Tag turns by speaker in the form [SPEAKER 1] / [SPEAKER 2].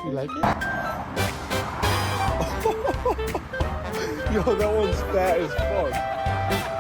[SPEAKER 1] You like it? Yo, that one's fat as fuck.